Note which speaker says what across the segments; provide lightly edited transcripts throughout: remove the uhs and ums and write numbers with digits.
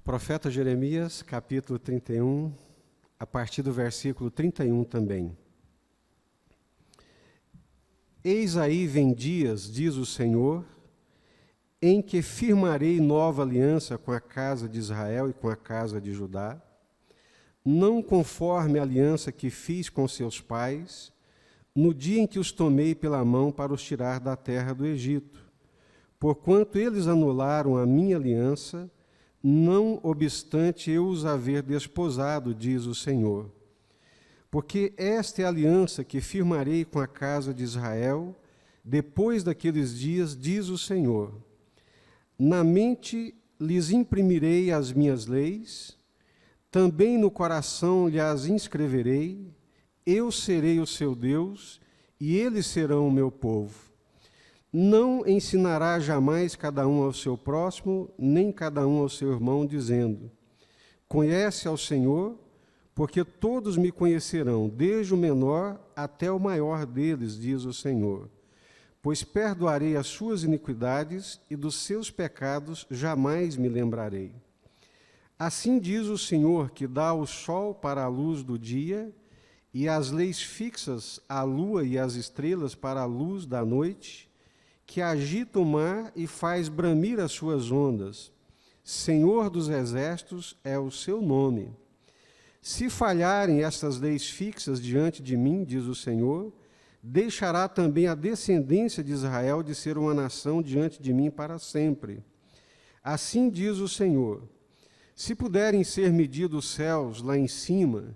Speaker 1: Profeta Jeremias, capítulo 31, a partir do versículo 31 também. Eis aí vem dias, diz o Senhor, em que firmarei nova aliança com a casa de Israel e com a casa de Judá, não conforme a aliança que fiz com seus pais, no dia em que os tomei pela mão para os tirar da terra do Egito, porquanto eles anularam a minha aliança, não obstante eu os haver desposado, diz o Senhor. Porque esta é a aliança que firmarei com a casa de Israel, depois daqueles dias, diz o Senhor. Na mente lhes imprimirei as minhas leis, também no coração lhes inscreverei, eu serei o seu Deus, e eles serão o meu povo. Não ensinará jamais cada um ao seu próximo, nem cada um ao seu irmão, dizendo: conhece ao Senhor, porque todos me conhecerão, desde o menor até o maior deles, diz o Senhor. Pois perdoarei as suas iniquidades e dos seus pecados jamais me lembrarei. Assim diz o Senhor, que dá o sol para a luz do dia, e as leis fixas, a lua e as estrelas para a luz da noite, que agita o mar e faz bramir as suas ondas. Senhor dos exércitos é o seu nome. Se falharem estas leis fixas diante de mim, diz o Senhor, deixará também a descendência de Israel de ser uma nação diante de mim para sempre. Assim diz o Senhor: se puderem ser medidos os céus lá em cima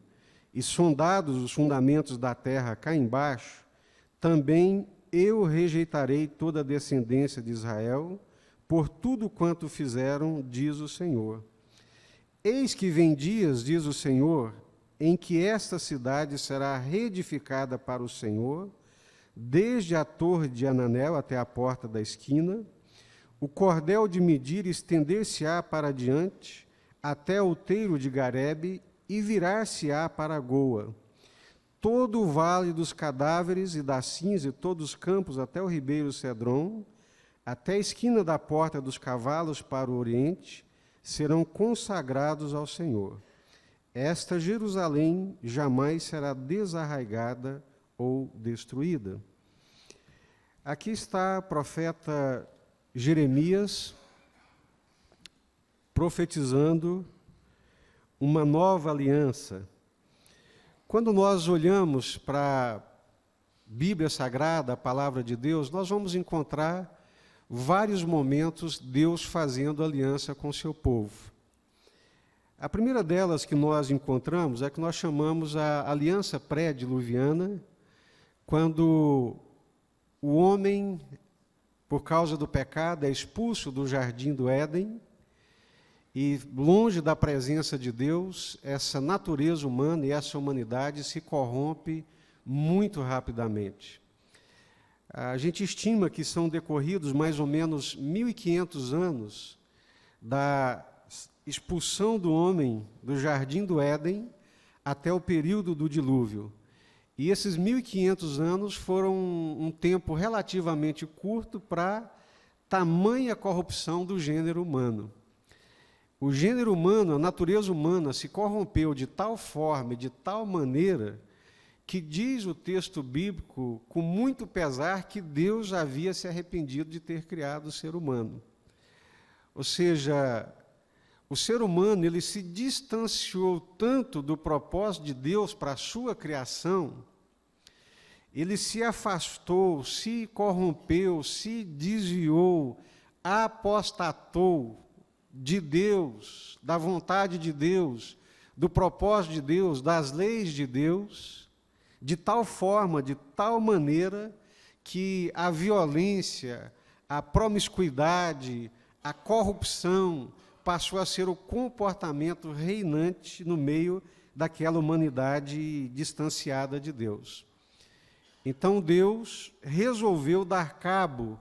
Speaker 1: e sondados os fundamentos da terra cá embaixo, também eu rejeitarei toda a descendência de Israel, por tudo quanto fizeram, diz o Senhor. Eis que vem dias, diz o Senhor, em que esta cidade será reedificada para o Senhor, desde a torre de Ananel até a porta da esquina, o cordel de medir estender-se-á para diante, até o outeiro de Garebe, e virar-se-á para a Goa. Todo o vale dos cadáveres e da cinza e todos os campos até o ribeiro Cedron, até a esquina da porta dos cavalos para o oriente, serão consagrados ao Senhor. Esta Jerusalém jamais será desarraigada ou destruída. Aqui está o profeta Jeremias profetizando uma nova aliança. Quando nós olhamos para a Bíblia Sagrada, a Palavra de Deus, nós vamos encontrar vários momentos Deus fazendo aliança com o seu povo. A primeira delas que nós encontramos é que nós chamamos a aliança pré-diluviana, quando o homem, por causa do pecado, é expulso do jardim do Éden, e longe da presença de Deus, essa natureza humana e essa humanidade se corrompe muito rapidamente. A gente estima que são decorridos mais ou menos 1.500 anos da expulsão do homem do jardim do Éden até o período do dilúvio. E esses 1.500 anos foram um tempo relativamente curto para tamanha corrupção do gênero humano. O gênero humano, a natureza humana, se corrompeu de tal forma, de tal maneira, que diz o texto bíblico, com muito pesar, que Deus havia se arrependido de ter criado o ser humano. Ou seja, o ser humano ele se distanciou tanto do propósito de Deus para a sua criação, ele se afastou, se corrompeu, se desviou, apostatou de Deus, da vontade de Deus, do propósito de Deus, das leis de Deus, de tal forma, de tal maneira, que a violência, a promiscuidade, a corrupção passou a ser o comportamento reinante no meio daquela humanidade distanciada de Deus. Então Deus resolveu dar cabo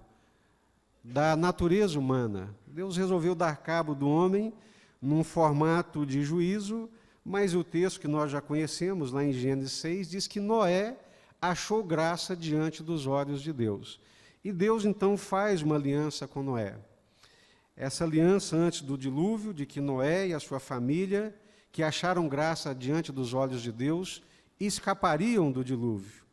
Speaker 1: da natureza humana. Deus resolveu dar cabo do homem num formato de juízo, mas o texto que nós já conhecemos, lá em Gênesis 6, diz que Noé achou graça diante dos olhos de Deus. E Deus, então, faz uma aliança com Noé. essa aliança antes do dilúvio, de que Noé e a sua família, que acharam graça diante dos olhos de Deus, escapariam do dilúvio.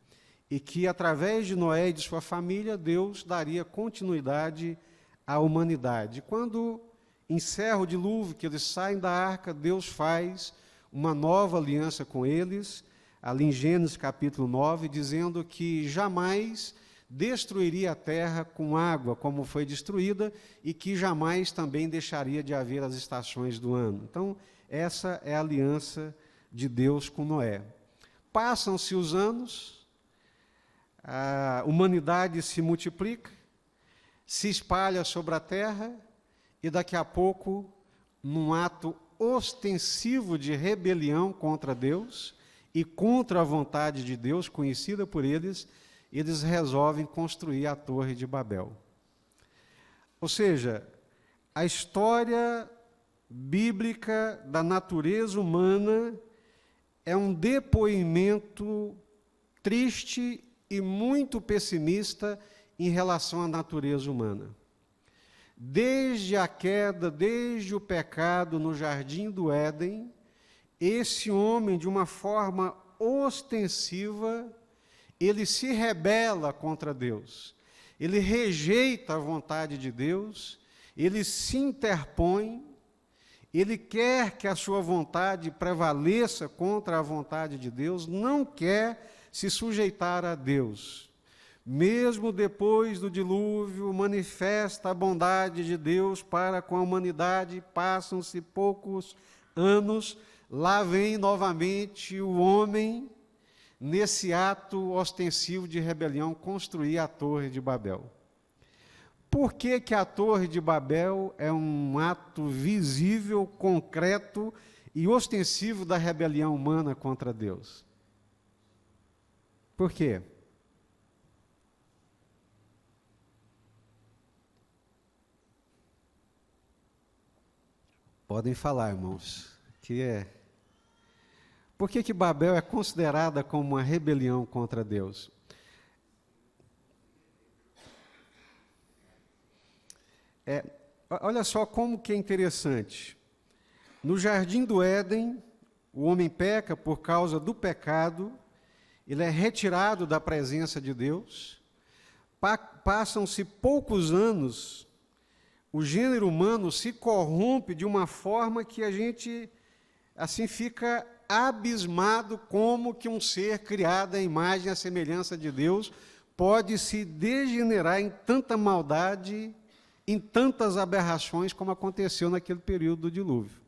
Speaker 1: E que, através de Noé e de sua família, Deus daria continuidade à humanidade. Quando encerra o dilúvio, que eles saem da arca, Deus faz uma nova aliança com eles, ali em Gênesis capítulo 9, dizendo que jamais destruiria a terra com água, como foi destruída, e que jamais também deixaria de haver as estações do ano. Então, essa é a aliança de Deus com Noé. Passam-se os anos, a humanidade se multiplica, se espalha sobre a terra, e daqui a pouco, num ato ostensivo de rebelião contra Deus e contra a vontade de Deus, conhecida por eles resolvem construir a Torre de Babel. Ou seja, a história bíblica da natureza humana é um depoimento triste e muito pessimista em relação à natureza humana. Desde a queda, desde o pecado no jardim do Éden, esse homem, de uma forma ostensiva, ele se rebela contra Deus, ele rejeita a vontade de Deus, ele se interpõe, ele quer que a sua vontade prevaleça contra a vontade de Deus, não quer se sujeitar a Deus. Mesmo depois do dilúvio, manifesta a bondade de Deus para com a humanidade, passam-se poucos anos, lá vem novamente o homem, nesse ato ostensivo de rebelião, construir a Torre de Babel. Por que que a Torre de Babel é um ato visível, concreto e ostensivo da rebelião humana contra Deus? Por quê? Podem falar, irmãos, Por que que Babel é considerada como uma rebelião contra Deus? Olha só como que é interessante. No jardim do Éden, o homem peca por causa do pecado, ele é retirado da presença de Deus, passam-se poucos anos, o gênero humano se corrompe de uma forma que a gente, assim, fica abismado como que um ser criado à imagem e à semelhança de Deus pode se degenerar em tanta maldade, em tantas aberrações como aconteceu naquele período do dilúvio.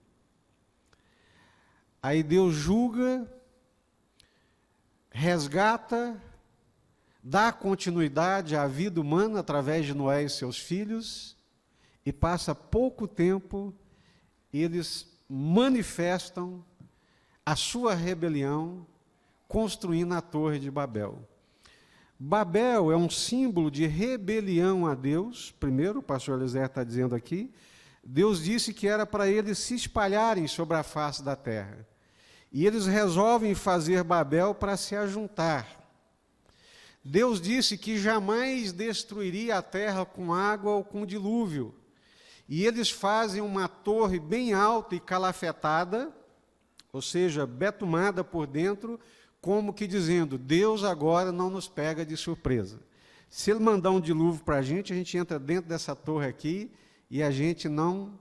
Speaker 1: Aí Deus julga, resgata, dá continuidade à vida humana através de Noé e seus filhos, e passa pouco tempo, eles manifestam a sua rebelião, construindo a Torre de Babel. Babel é um símbolo de rebelião a Deus. Primeiro, o pastor Eliezer está dizendo aqui, Deus disse que era para eles se espalharem sobre a face da terra. E eles resolvem fazer Babel para se ajuntar. Deus disse que jamais destruiria a terra com água ou com dilúvio. E eles fazem uma torre bem alta e calafetada, ou seja, betumada por dentro, como que dizendo, Deus agora não nos pega de surpresa. Se Ele mandar um dilúvio para a gente entra dentro dessa torre aqui e a gente não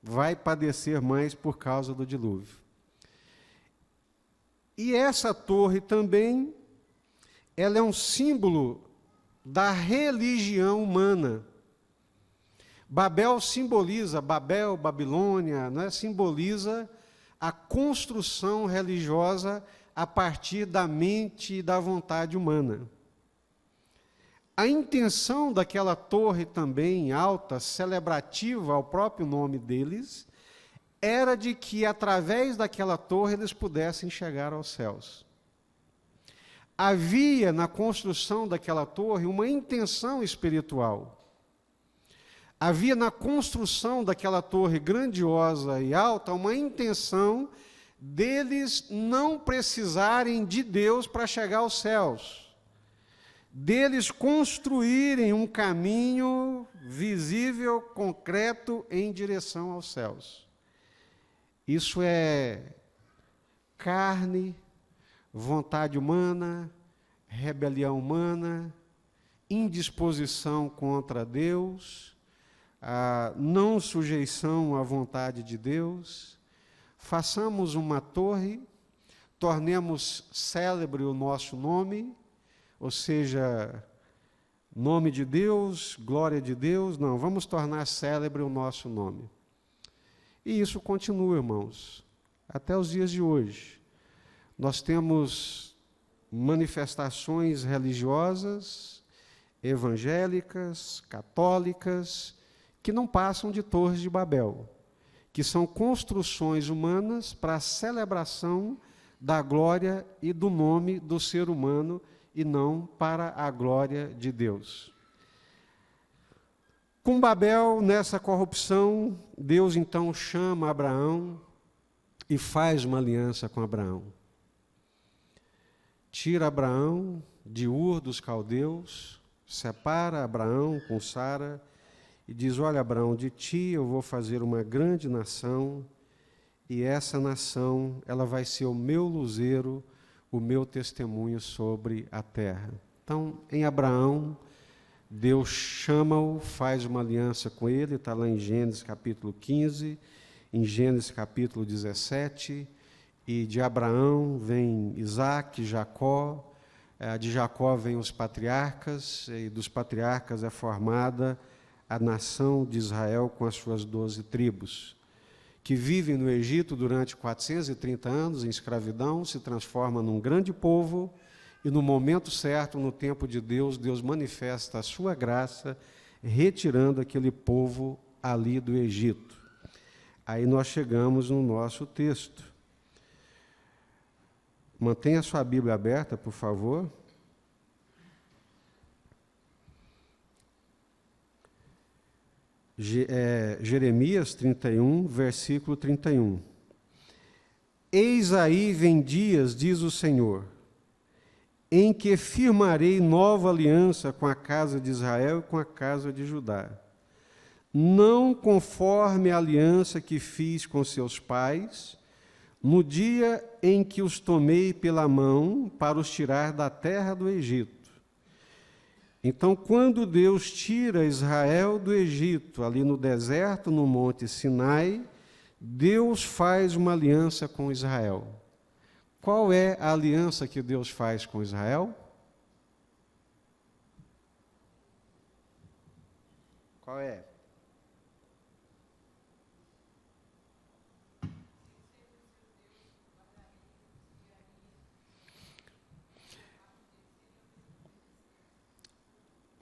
Speaker 1: vai padecer mais por causa do dilúvio. E essa torre também, ela é um símbolo da religião humana. Babel simboliza, Babilônia, simboliza a construção religiosa a partir da mente e da vontade humana. A intenção daquela torre também alta, celebrativa ao próprio nome deles, era de que, através daquela torre, eles pudessem chegar aos céus. Havia na construção daquela torre uma intenção espiritual. Havia na construção daquela torre grandiosa e alta uma intenção deles não precisarem de Deus para chegar aos céus, deles construírem um caminho visível, concreto, em direção aos céus. Isso é carne, vontade humana, rebelião humana, indisposição contra Deus, a não sujeição à vontade de Deus. Façamos uma torre, tornemos célebre o nosso nome, ou seja, nome de Deus, glória de Deus, não, vamos tornar célebre o nosso nome. E isso continua, irmãos, até os dias de hoje. Nós temos manifestações religiosas, evangélicas, católicas, que não passam de torres de Babel, que são construções humanas para a celebração da glória e do nome do ser humano e não para a glória de Deus. Com Babel, nessa corrupção, Deus então chama Abraão e faz uma aliança com Abraão. Tira Abraão de Ur dos caldeus, separa Abraão com Sara e diz: olha, Abraão, de ti eu vou fazer uma grande nação, e essa nação ela vai ser o meu luzeiro, o meu testemunho sobre a terra. Então, em Abraão, Deus chama-o, faz uma aliança com ele, está lá em Gênesis capítulo 15, em Gênesis capítulo 17, e de Abraão vem Isaque, Jacó, de Jacó vem os patriarcas, e dos patriarcas é formada a nação de Israel com as suas 12 tribos, que vivem no Egito durante 430 anos em escravidão, se transforma num grande povo, e no momento certo, no tempo de Deus, Deus manifesta a sua graça, retirando aquele povo ali do Egito. Aí nós chegamos no nosso texto. Mantenha a sua Bíblia aberta, por favor. Jeremias 31, versículo 31. Eis aí vem dias, diz o Senhor, em que firmarei nova aliança com a casa de Israel e com a casa de Judá, não conforme a aliança que fiz com seus pais, no dia em que os tomei pela mão para os tirar da terra do Egito. Então, quando Deus tira Israel do Egito, ali no deserto, no monte Sinai, Deus faz uma aliança com Israel. Qual é a aliança que Deus faz com Israel? Qual é?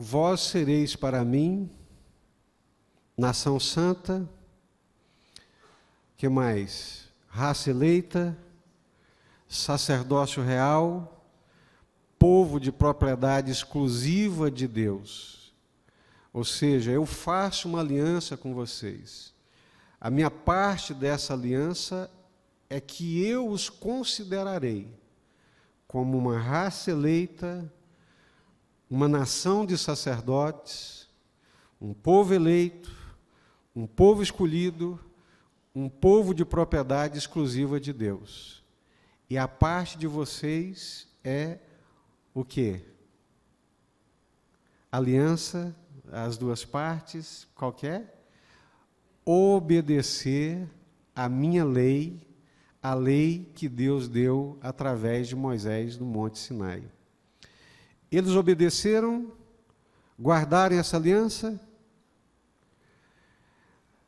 Speaker 1: Vós sereis para mim nação santa, que mais? Raça eleita, sacerdócio real, povo de propriedade exclusiva de Deus. Ou seja, eu faço uma aliança com vocês. A minha parte dessa aliança é que eu os considerarei como uma raça eleita, uma nação de sacerdotes, um povo eleito, um povo escolhido, um povo de propriedade exclusiva de Deus. E a parte de vocês é o quê? Aliança, as duas partes, qual que é? Obedecer a minha lei, a lei que Deus deu através de Moisés no Monte Sinai. Eles obedeceram, guardaram essa aliança,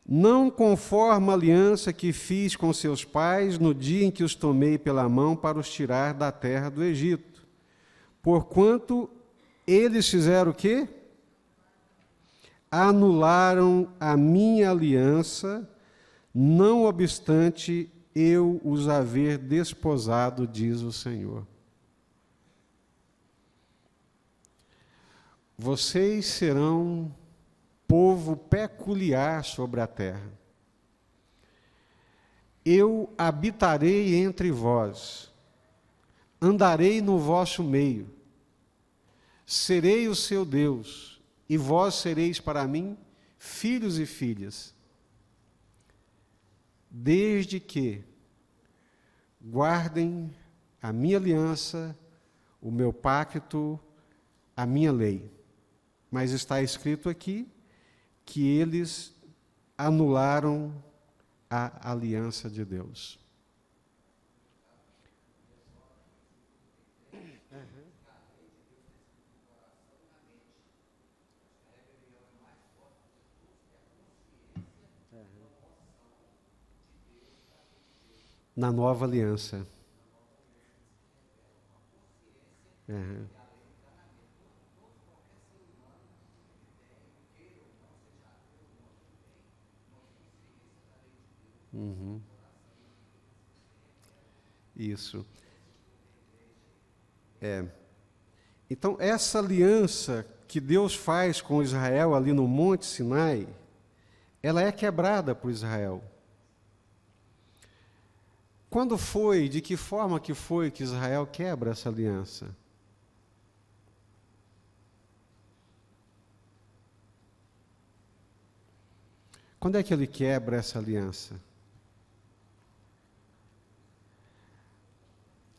Speaker 1: não conforme a aliança que fiz com seus pais no dia em que os tomei pela mão para os tirar da terra do Egito. Porquanto eles fizeram o quê? Anularam a minha aliança, não obstante eu os haver desposado, diz o Senhor. Vocês serão povo peculiar sobre a terra. Eu habitarei entre vós, andarei no vosso meio, serei o seu Deus, e vós sereis para mim filhos e filhas, desde que guardem a minha aliança, o meu pacto, a minha lei. Mas está escrito aqui que eles anularam a aliança de Deus. Na nova aliança. Isso. Então, essa aliança que Deus faz com Israel ali no Monte Sinai, ela é quebrada por Israel. Quando foi, de que forma que foi que Israel quebra essa aliança? Quando é que ele quebra essa aliança?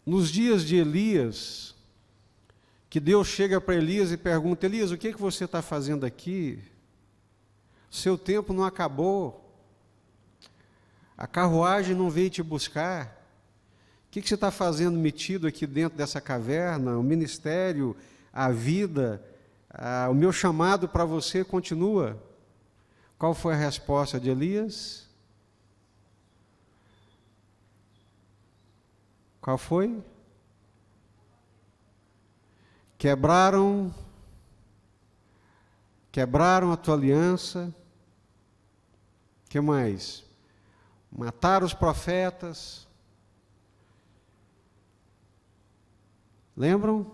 Speaker 1: Nos dias de Elias, que Deus chega para Elias e pergunta: Elias, o que você está fazendo aqui? Seu tempo não acabou. A carruagem não veio te buscar. O que você está fazendo metido aqui dentro dessa caverna? O ministério, a vida, o meu chamado para você continua. Qual foi a resposta de Elias? Qual foi? Quebraram a tua aliança. O que mais? Mataram os profetas. Lembram?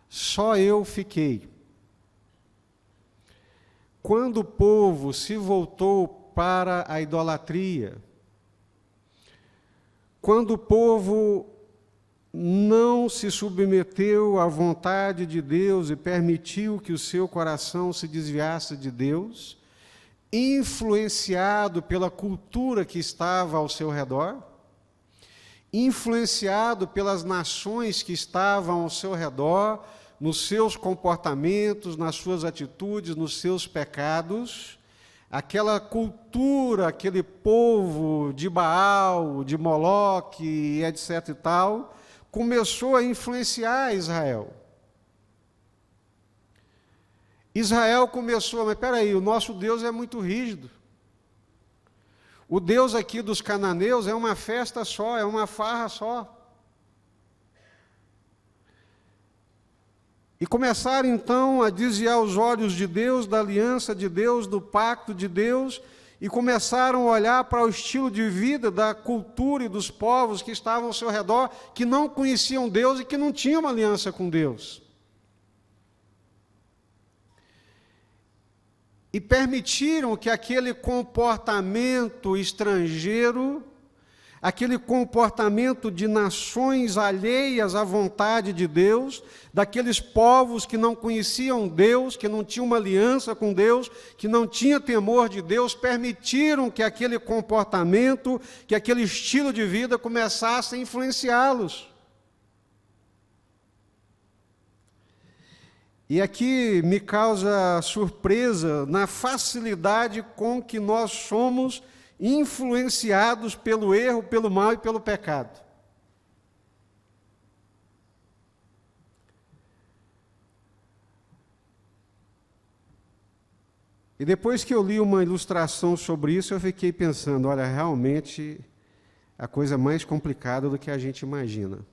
Speaker 1: Só eu fiquei. Quando o povo se voltou para a idolatria, quando o povo não se submeteu à vontade de Deus e permitiu que o seu coração se desviasse de Deus, influenciado pela cultura que estava ao seu redor, influenciado pelas nações que estavam ao seu redor, nos seus comportamentos, nas suas atitudes, nos seus pecados, aquela cultura, aquele povo de Baal, de Moloque, etc. e tal, começou a influenciar Israel. Israel começou, mas espera aí, o nosso Deus é muito rígido. O Deus aqui dos cananeus é uma festa só, é uma farra só. E começaram então a desviar os olhos de Deus, da aliança de Deus, do pacto de Deus, e começaram a olhar para o estilo de vida da cultura e dos povos que estavam ao seu redor, que não conheciam Deus e que não tinham uma aliança com Deus. E permitiram que aquele comportamento estrangeiro, aquele comportamento de nações alheias à vontade de Deus, daqueles povos que não conheciam Deus, que não tinham uma aliança com Deus, que não tinham temor de Deus, permitiram que aquele comportamento, que aquele estilo de vida começasse a influenciá-los. E aqui me causa surpresa na facilidade com que nós somos influenciados pelo erro, pelo mal e pelo pecado. E depois que eu li uma ilustração sobre isso, eu fiquei pensando, olha, realmente a coisa mais complicada do que a gente imagina.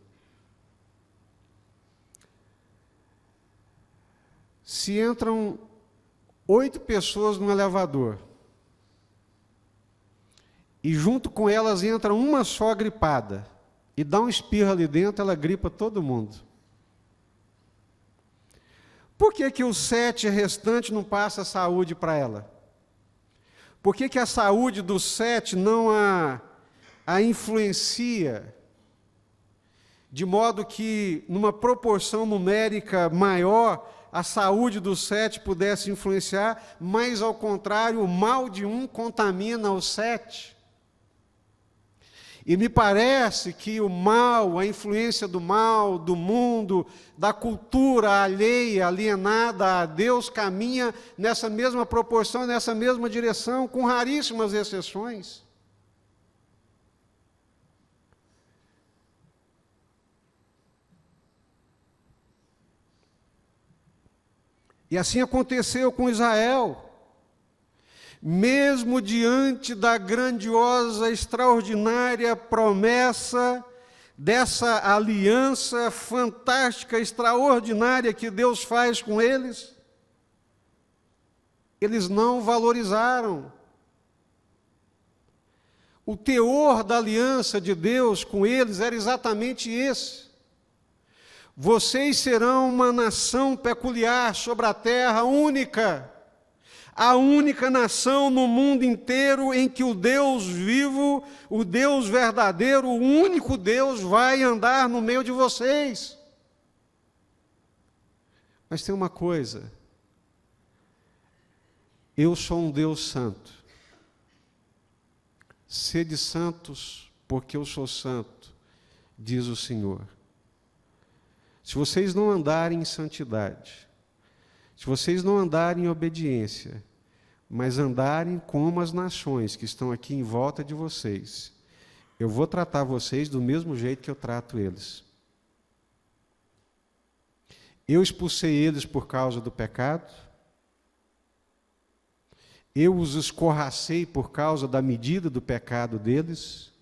Speaker 1: Se entram 8 pessoas no elevador, e junto com elas entra uma só gripada, e dá um espirro ali dentro, ela gripa todo mundo. Por que os 7 restantes não passa saúde para ela? Por que a saúde dos 7 não a influencia de modo que, numa proporção numérica maior, a saúde dos 7 pudesse influenciar, mas, ao contrário, o mal de um contamina os 7. E me parece que o mal, a influência do mal, do mundo, da cultura alheia, alienada a Deus, caminha nessa mesma proporção, nessa mesma direção, com raríssimas exceções. E assim aconteceu com Israel. Mesmo diante da grandiosa, extraordinária promessa dessa aliança fantástica, extraordinária que Deus faz com eles, eles não valorizaram. O teor da aliança de Deus com eles era exatamente esse. Vocês serão uma nação peculiar sobre a terra, única. A única nação no mundo inteiro em que o Deus vivo, o Deus verdadeiro, o único Deus vai andar no meio de vocês. Mas tem uma coisa: eu sou um Deus santo. Sede santos, porque eu sou santo, diz o Senhor. Se vocês não andarem em santidade, se vocês não andarem em obediência, mas andarem como as nações que estão aqui em volta de vocês, eu vou tratar vocês do mesmo jeito que eu trato eles. Eu expulsei eles por causa do pecado, eu os escorracei por causa da medida do pecado deles.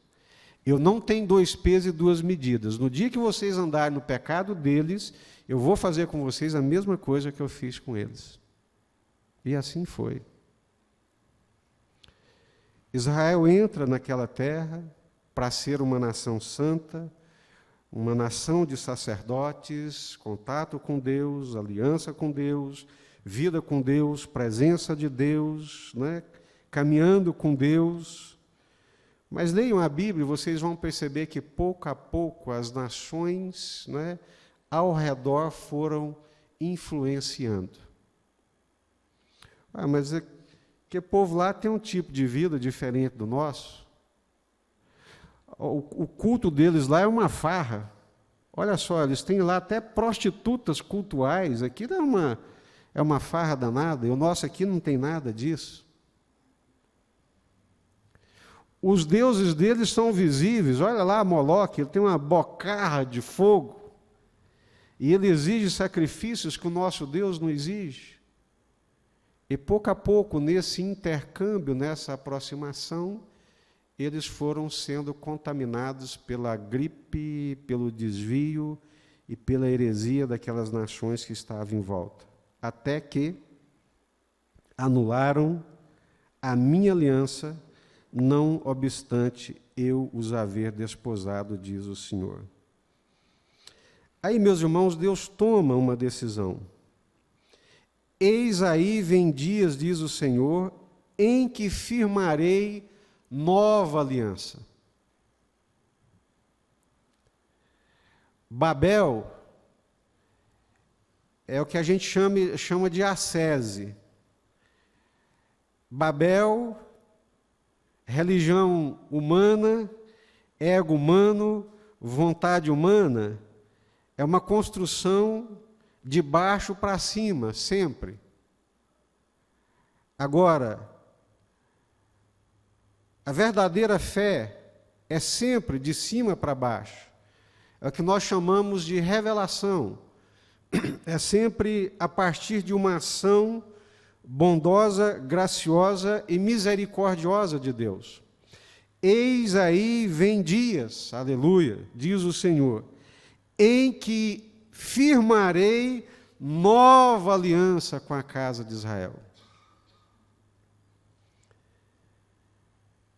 Speaker 1: Eu não tenho 2 pesos e 2 medidas. No dia que vocês andarem no pecado deles, eu vou fazer com vocês a mesma coisa que eu fiz com eles. E assim foi. Israel entra naquela terra para ser uma nação santa, uma nação de sacerdotes, contato com Deus, aliança com Deus, vida com Deus, presença de Deus, né? Caminhando com Deus. Mas leiam a Bíblia e vocês vão perceber que pouco a pouco as nações, né, ao redor foram influenciando. Mas é que o povo lá tem um tipo de vida diferente do nosso. O culto deles lá é uma farra. Olha só, eles têm lá até prostitutas cultuais. Aqui é uma farra danada, e o nosso aqui não tem nada disso. Os deuses deles são visíveis. Olha lá, Moloque, ele tem uma bocarra de fogo. E ele exige sacrifícios que o nosso Deus não exige. E pouco a pouco, nesse intercâmbio, nessa aproximação, eles foram sendo contaminados pela gripe, pelo desvio e pela heresia daquelas nações que estavam em volta. Até que anularam a minha aliança, não obstante eu os haver desposado, diz o Senhor. Aí, meus irmãos, Deus toma uma decisão. Eis aí vem dias, diz o Senhor, em que firmarei nova aliança. Babel é o que a gente chama de ascese. Babel, religião humana, ego humano, vontade humana, é uma construção de baixo para cima, sempre. Agora, a verdadeira fé é sempre de cima para baixo. É o que nós chamamos de revelação. É sempre a partir de uma ação bondosa, graciosa e misericordiosa de Deus. Eis aí vem dias, aleluia, diz o Senhor, em que firmarei nova aliança com a casa de Israel.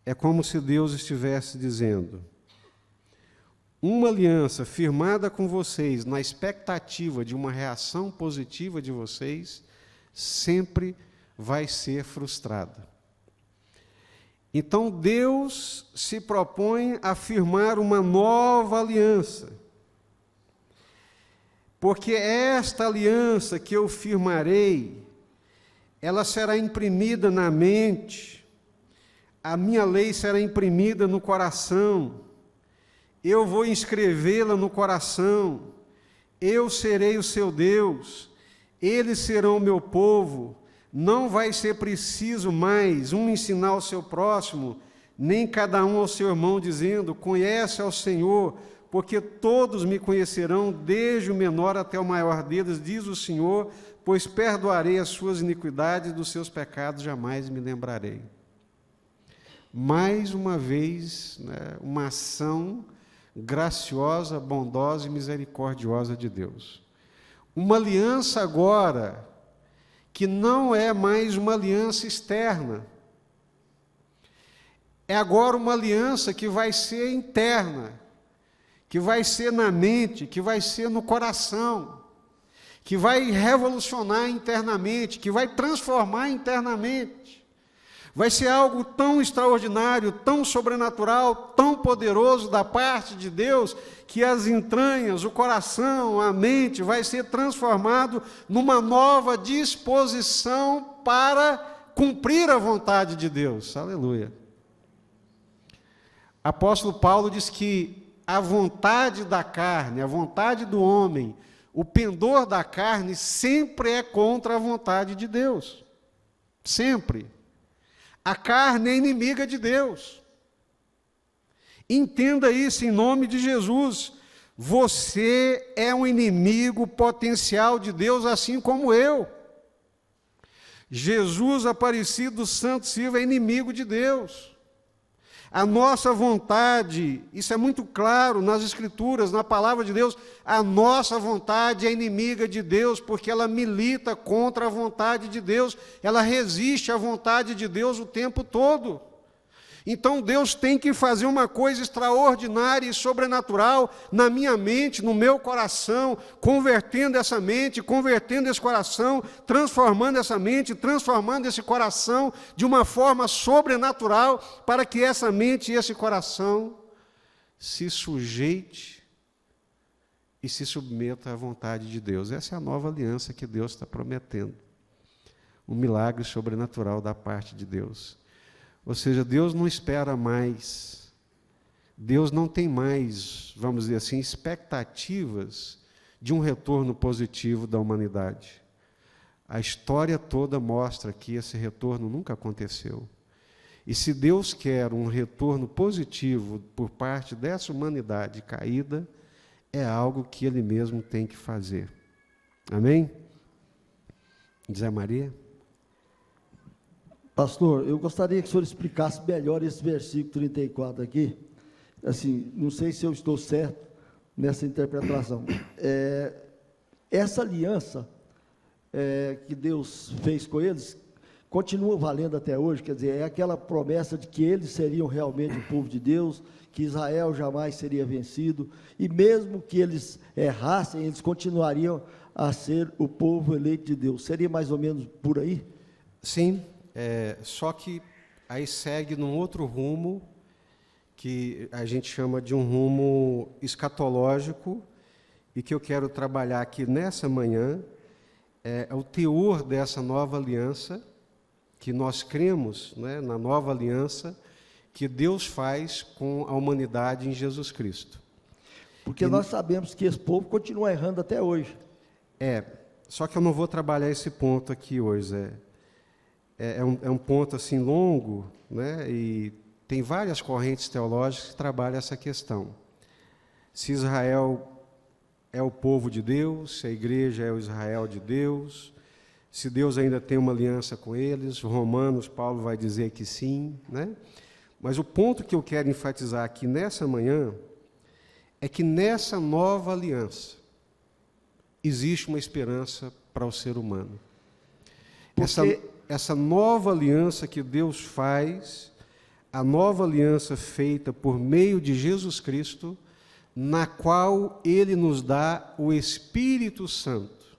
Speaker 1: É como se Deus estivesse dizendo: uma aliança firmada com vocês, na expectativa de uma reação positiva de vocês, sempre vai ser frustrada. Então Deus se propõe a firmar uma nova aliança. porque esta aliança que eu firmarei, ela será imprimida na mente, a minha lei será imprimida no coração, eu vou inscrevê-la no coração, eu serei o seu Deus, eles serão o meu povo, não vai ser preciso mais um ensinar ao seu próximo, nem cada um ao seu irmão, dizendo, conhece ao Senhor, porque todos me conhecerão, desde o menor até o maior deles, diz o Senhor, pois perdoarei as suas iniquidades, dos seus pecados jamais me lembrarei. Mais uma vez, né, uma ação graciosa, bondosa e misericordiosa de Deus. Uma aliança agora, que não é mais uma aliança externa, é agora uma aliança que vai ser interna, que vai ser na mente, que vai ser no coração, que vai revolucionar internamente, que vai transformar internamente. Vai ser algo tão extraordinário, tão sobrenatural, tão poderoso da parte de Deus, que as entranhas, o coração, a mente, vai ser transformado numa nova disposição para cumprir a vontade de Deus. Aleluia. Apóstolo Paulo diz que a vontade da carne, a vontade do homem, o pendor da carne sempre é contra a vontade de Deus. Sempre. A carne é inimiga de Deus. Entenda isso em nome de Jesus. Você é um inimigo potencial de Deus, assim como eu. Jesus Aparecido Santo Silva é inimigo de Deus. A nossa vontade, isso é muito claro nas Escrituras, na palavra de Deus, a nossa vontade é inimiga de Deus, porque ela milita contra a vontade de Deus, ela resiste à vontade de Deus o tempo todo. Então Deus tem que fazer uma coisa extraordinária e sobrenatural na minha mente, no meu coração, convertendo essa mente, convertendo esse coração, transformando essa mente, transformando esse coração de uma forma sobrenatural, para que essa mente e esse coração se sujeite e se submeta à vontade de Deus. Essa é a nova aliança que Deus está prometendo. Um milagre sobrenatural da parte de Deus. Ou seja, Deus não espera mais, Deus não tem mais, vamos dizer assim, expectativas de um retorno positivo da humanidade. A história toda mostra que esse retorno nunca aconteceu. E se Deus quer um retorno positivo por parte dessa humanidade caída, é algo que Ele mesmo tem que fazer. Amém? Zé Maria?
Speaker 2: Pastor, eu gostaria que o senhor explicasse melhor esse versículo 34 aqui. Assim, não sei se eu estou certo nessa interpretação. Essa aliança que Deus fez com eles continua valendo até hoje, quer dizer, é aquela promessa de que eles seriam realmente o povo de Deus, que Israel jamais seria vencido, e mesmo que eles errassem, eles continuariam a ser o povo eleito de Deus. Seria mais ou menos por aí?
Speaker 1: Sim. Só que aí segue num outro rumo, que a gente chama de um rumo escatológico, e que eu quero trabalhar aqui nessa manhã, é o teor dessa nova aliança, que nós cremos, né, na nova aliança, que Deus faz com a humanidade em Jesus Cristo.
Speaker 2: Porque nós sabemos que esse povo continua errando até hoje.
Speaker 1: Só que eu não vou trabalhar esse ponto aqui hoje, Zé. É um ponto assim longo, né? E tem várias correntes teológicas que trabalham essa questão. Se Israel é o povo de Deus, se a igreja é o Israel de Deus, se Deus ainda tem uma aliança com eles, Romanos, Paulo vai dizer que sim, né? Mas o ponto que eu quero enfatizar aqui nessa manhã é que nessa nova aliança existe uma esperança para o ser humano. Essa nova aliança que Deus faz, a nova aliança feita por meio de Jesus Cristo, na qual Ele nos dá o Espírito Santo.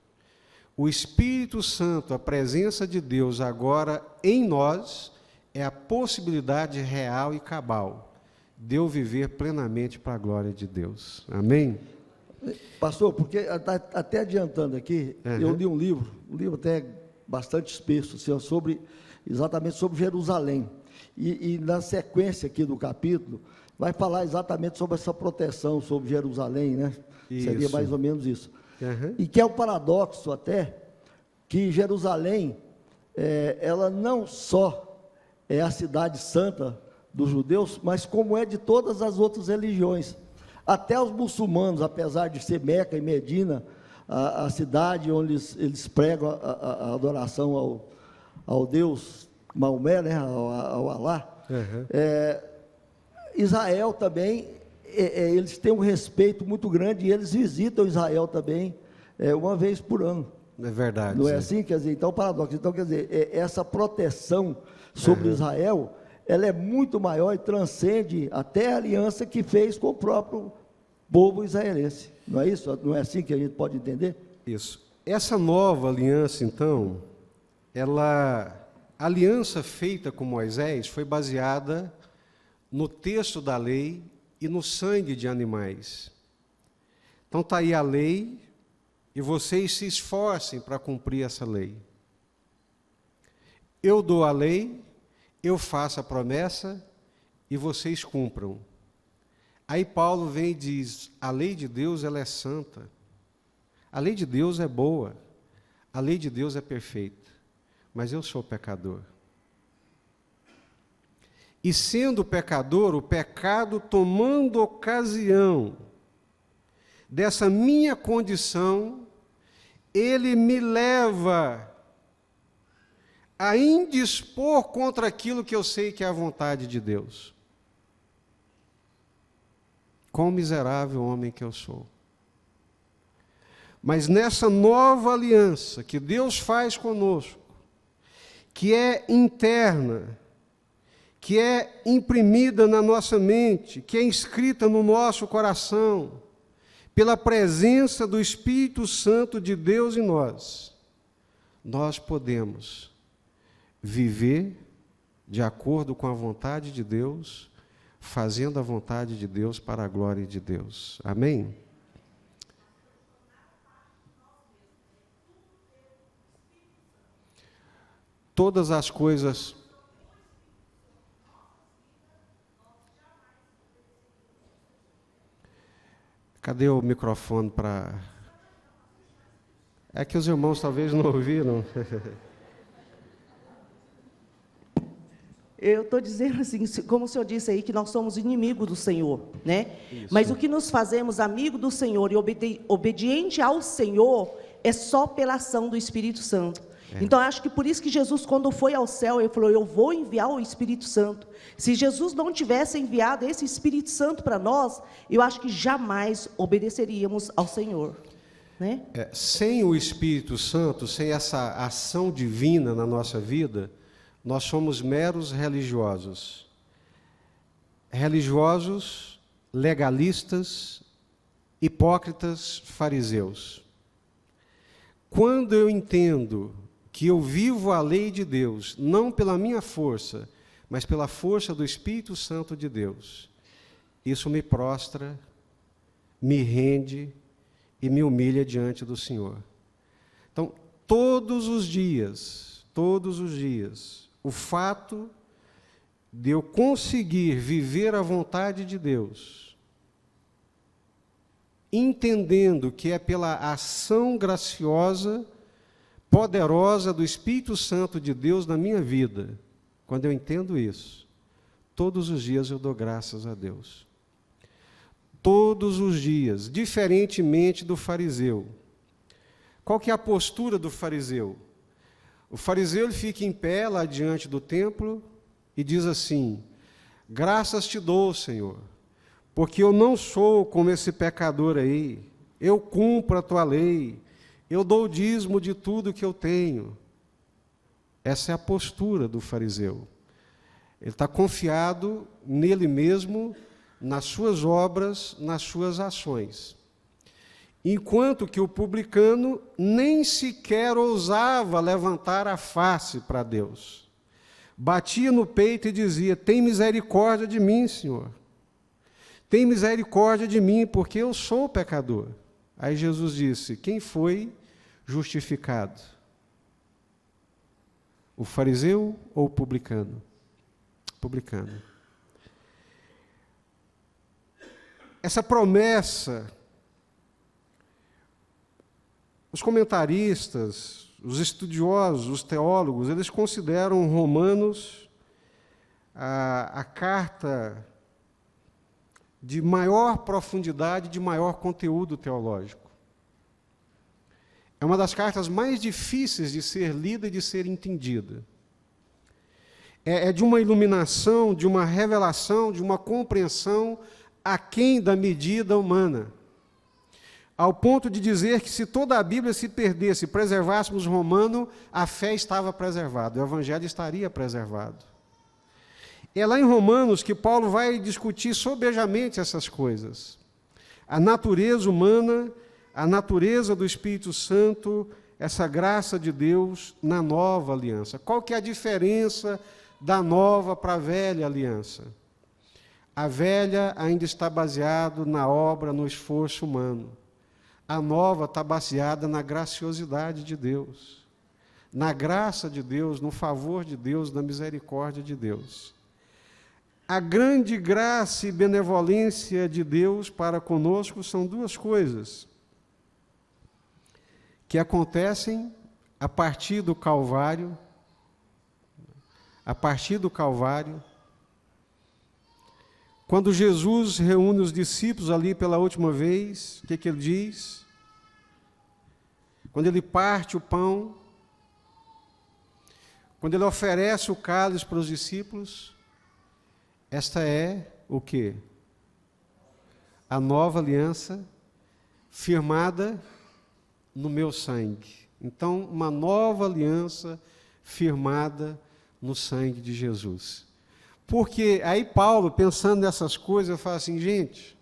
Speaker 1: O Espírito Santo, a presença de Deus agora em nós, é a possibilidade real e cabal de eu viver plenamente para a glória de Deus. Amém?
Speaker 2: Pastor, porque até adiantando aqui, eu li um livro até bastante espesso, assim, exatamente sobre Jerusalém. E na sequência aqui do capítulo, vai falar exatamente sobre essa proteção sobre Jerusalém, né?
Speaker 1: Isso.
Speaker 2: Seria mais ou menos isso. E que é o paradoxo até, que Jerusalém, ela não só é a cidade santa dos judeus, mas como é de todas as outras religiões. Até os muçulmanos, apesar de ser Meca e Medina, a cidade onde eles pregam a adoração ao Deus Maomé, né, ao Alá, Israel também, eles têm um respeito muito grande e eles visitam Israel também uma vez por ano.
Speaker 1: É verdade.
Speaker 2: Não é assim? Quer dizer, então, paradoxo. Então, quer dizer, essa proteção sobre Israel, ela é muito maior e transcende até a aliança que fez com o próprio povo israelense. Não é isso? Não é assim que a gente pode entender?
Speaker 1: Isso. Essa nova aliança, então, a aliança feita com Moisés foi baseada no texto da lei e no sangue de animais. Então está aí a lei, e vocês se esforcem para cumprir essa lei. Eu dou a lei, eu faço a promessa, e vocês cumpram. Aí Paulo vem e diz, a lei de Deus ela é santa, a lei de Deus é boa, a lei de Deus é perfeita, mas eu sou pecador. E sendo pecador, o pecado tomando ocasião dessa minha condição, ele me leva a indispor contra aquilo que eu sei que é a vontade de Deus. Quão miserável homem que eu sou. Mas nessa nova aliança que Deus faz conosco, que é interna, que é imprimida na nossa mente, que é inscrita no nosso coração, pela presença do Espírito Santo de Deus em nós, nós podemos viver de acordo com a vontade de Deus, fazendo a vontade de Deus para a glória de Deus. Amém? Todas as coisas... Cadê o microfone para... É que os irmãos talvez não ouviram.
Speaker 3: Eu estou dizendo assim, como o senhor disse aí, que nós somos inimigos do Senhor, né?
Speaker 1: Isso.
Speaker 3: Mas o que nos fazemos amigo do Senhor e obediente ao Senhor é só pela ação do Espírito Santo. Então, acho que por isso que Jesus, quando foi ao céu, ele falou, eu vou enviar o Espírito Santo. Se Jesus não tivesse enviado esse Espírito Santo para nós, eu acho que jamais obedeceríamos ao Senhor, né?
Speaker 1: Sem o Espírito Santo, sem essa ação divina na nossa vida, nós somos meros religiosos. Religiosos, legalistas, hipócritas, fariseus. Quando eu entendo que eu vivo a lei de Deus, não pela minha força, mas pela força do Espírito Santo de Deus, isso me prostra, me rende e me humilha diante do Senhor. Então, todos os dias, o fato de eu conseguir viver a vontade de Deus, entendendo que é pela ação graciosa, poderosa do Espírito Santo de Deus na minha vida, quando eu entendo isso, todos os dias eu dou graças a Deus. Todos os dias, diferentemente do fariseu. Qual que é a postura do fariseu? O fariseu ele fica em pé lá diante do templo e diz assim, graças te dou, Senhor, porque eu não sou como esse pecador aí, eu cumpro a tua lei, eu dou o dízimo de tudo que eu tenho. Essa é a postura do fariseu. Ele está confiado nele mesmo, nas suas obras, nas suas ações. Enquanto que o publicano nem sequer ousava levantar a face para Deus. Batia no peito e dizia, tem misericórdia de mim, Senhor. Tem misericórdia de mim, porque eu sou pecador. Aí Jesus disse: quem foi justificado? O fariseu ou o publicano? Publicano. Essa promessa, os comentaristas, os estudiosos, os teólogos, eles consideram Romanos a carta de maior profundidade, de maior conteúdo teológico. É uma das cartas mais difíceis de ser lida e de ser entendida. É de uma iluminação, de uma revelação, de uma compreensão aquém da medida humana. Ao ponto de dizer que se toda a Bíblia se perdesse, preservássemos Romano, a fé estava preservada, o Evangelho estaria preservado. É lá em Romanos que Paulo vai discutir sobejamente essas coisas. A natureza humana, a natureza do Espírito Santo, essa graça de Deus na nova aliança. Qual que é a diferença da nova para a velha aliança? A velha ainda está baseada na obra, no esforço humano. A nova está baseada na graciosidade de Deus, na graça de Deus, no favor de Deus, na misericórdia de Deus. A grande graça e benevolência de Deus para conosco são duas coisas que acontecem a partir do Calvário. A partir do Calvário, quando Jesus reúne os discípulos ali pela última vez, o que ele diz? Quando ele parte o pão, quando ele oferece o cálice para os discípulos, esta é o quê? A nova aliança firmada no meu sangue. Então, uma nova aliança firmada no sangue de Jesus. Porque aí Paulo, pensando nessas coisas, fala assim, gente,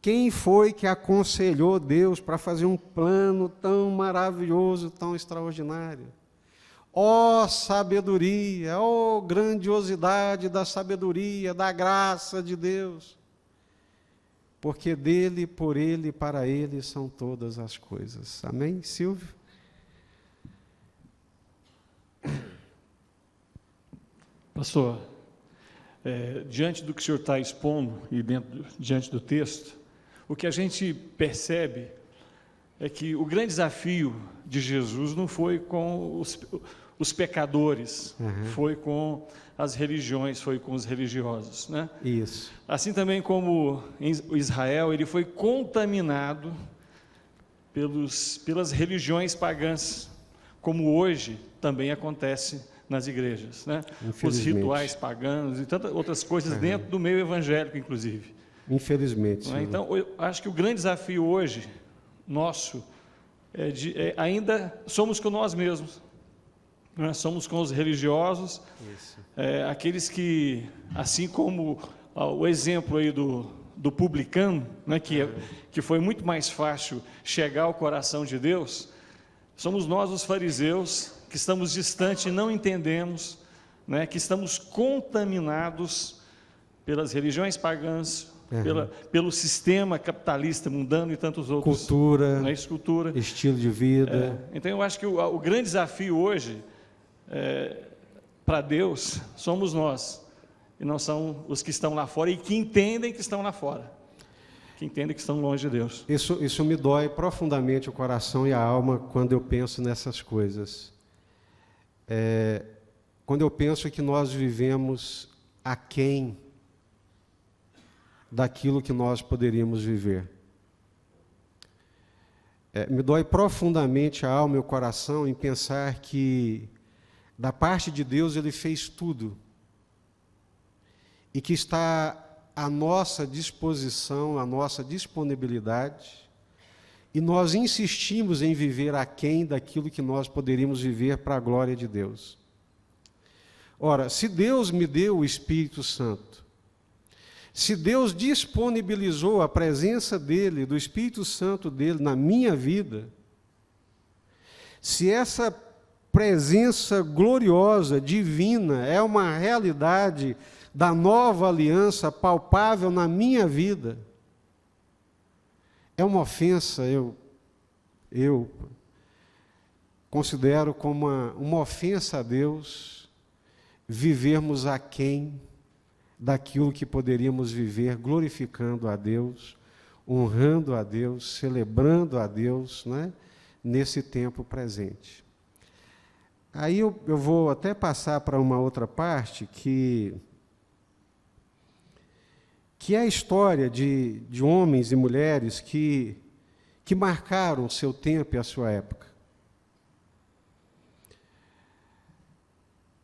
Speaker 1: quem foi que aconselhou Deus para fazer um plano tão maravilhoso, tão extraordinário? Ó sabedoria, ó grandiosidade da sabedoria, da graça de Deus. Porque dele, por ele e para ele são todas as coisas. Amém, Silvio?
Speaker 4: Pastor, diante do que o senhor está expondo e diante do texto, o que a gente percebe é que o grande desafio de Jesus não foi com os pecadores, foi com as religiões, foi com os religiosos, né?
Speaker 1: Isso.
Speaker 4: Assim também como em Israel, ele foi contaminado pelas religiões pagãs, como hoje também acontece nas igrejas, né? Os rituais pagãos e tantas outras coisas dentro do meio evangélico, inclusive.
Speaker 1: Infelizmente.
Speaker 4: Então, eu acho que o grande desafio hoje, nosso, ainda somos com nós mesmos. Né? Somos com os religiosos, aqueles que, assim como o exemplo aí do publicano, né, que foi muito mais fácil chegar ao coração de Deus, somos nós os fariseus, que estamos distantes e não entendemos, né, que estamos contaminados pelas religiões pagãs, pelo sistema capitalista mundano e tantos outros.
Speaker 1: Cultura,
Speaker 4: né, cultura,
Speaker 1: estilo de vida.
Speaker 4: Então eu acho que o grande desafio hoje, para Deus, somos nós, e não são os que estão lá fora e que entendem que estão lá fora, que entendem que estão longe de Deus.
Speaker 1: Isso me dói profundamente o coração e a alma quando eu penso nessas coisas. Quando eu penso que nós vivemos aquém daquilo que nós poderíamos viver. Me dói profundamente a alma e o coração em pensar que, da parte de Deus, Ele fez tudo, e que está à nossa disposição, à nossa disponibilidade, e nós insistimos em viver aquém daquilo que nós poderíamos viver para a glória de Deus. Ora, se Deus me deu o Espírito Santo, se Deus disponibilizou a presença dEle, do Espírito Santo dEle na minha vida, se essa presença gloriosa, divina, é uma realidade da nova aliança palpável na minha vida, É uma ofensa, eu considero como uma ofensa a Deus vivermos aquém daquilo que poderíamos viver glorificando a Deus, honrando a Deus, celebrando a Deus, né, nesse tempo presente. Aí eu vou até passar para uma outra parte que é a história de homens e mulheres que marcaram o seu tempo e a sua época.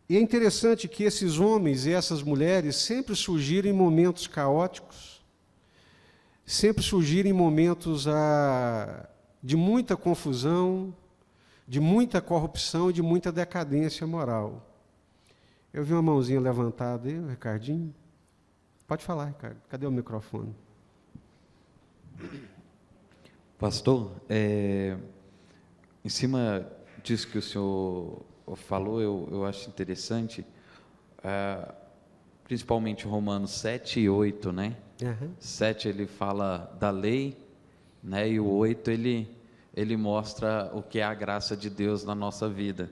Speaker 1: E é interessante que esses homens e essas mulheres sempre surgiram em momentos caóticos, sempre surgiram em momentos de muita confusão, de muita corrupção e de muita decadência moral. Eu vi uma mãozinha levantada aí, Ricardinho. Pode falar, Ricardo. Cadê o microfone?
Speaker 5: Pastor, em cima disso que o senhor falou, eu acho interessante, principalmente Romanos 7 e 8, né? 7 ele fala da lei, né? E o 8 ele mostra o que é a graça de Deus na nossa vida.